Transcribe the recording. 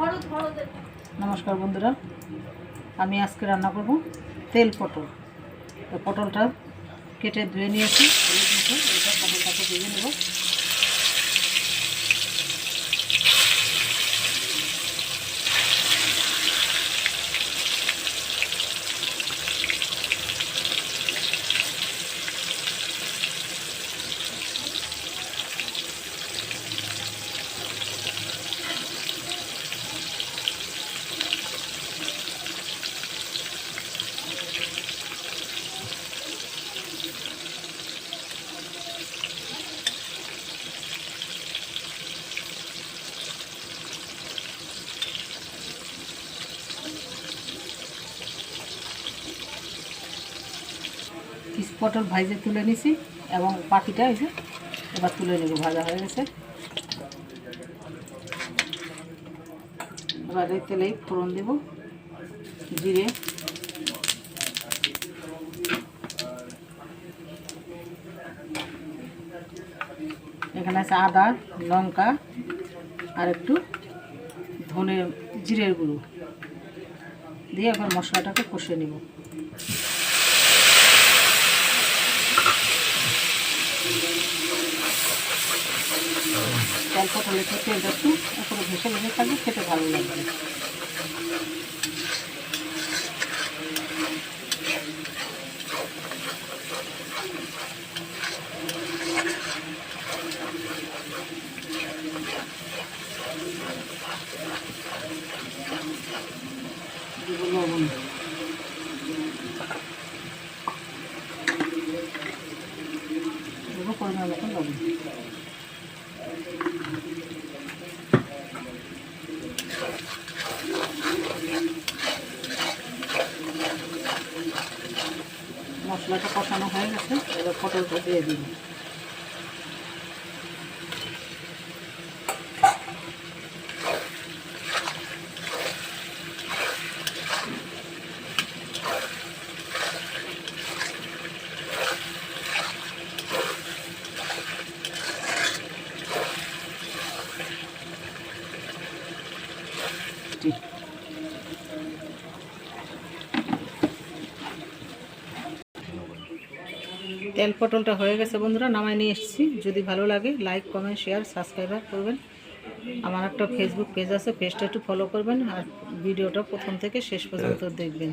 নমস্কার বন্ধুরা, আমি আজকে রান্না করব তেল পটল। তো পটলটা কেটে ধুয়ে নিয়েছি, এটা পটলটাকে ভেজে নেব। কিছু পটল ভাজে তুলে নিছি এবং পাখিটা এই যে এবার তুলে নেব, ভাজা হয়ে গেছে। এবার এই তেলেই ফোড়ন দেব, জিরে, এখানে আছে আদা, লঙ্কা আর একটু ধনে জিরের গুঁড়ো দিয়ে এবার মশলাটাকে কষে নেব। তেল পটলের তেলটা একটু উপরে ভেসে ভেসে থাকবে, খেতে ভালো লাগবে। লবণ, দেবো পরিমাণ মতন লবণ। মশলাটা কষানো হয়ে গেছে, এবার পটলটা দিয়ে দিন। তেল পটলটা হয়ে গেছে বন্ধুরা, নামাই নিয়ে এসেছি। যদি ভালো লাগে লাইক, কমেন্ট, শেয়ার, সাবস্ক্রাইব করবেন। আমার একটা ফেসবুক পেজ আছে, পেজটা একটু ফলো করবেন আর ভিডিওটা প্রথম থেকে শেষ পর্যন্ত দেখবেন।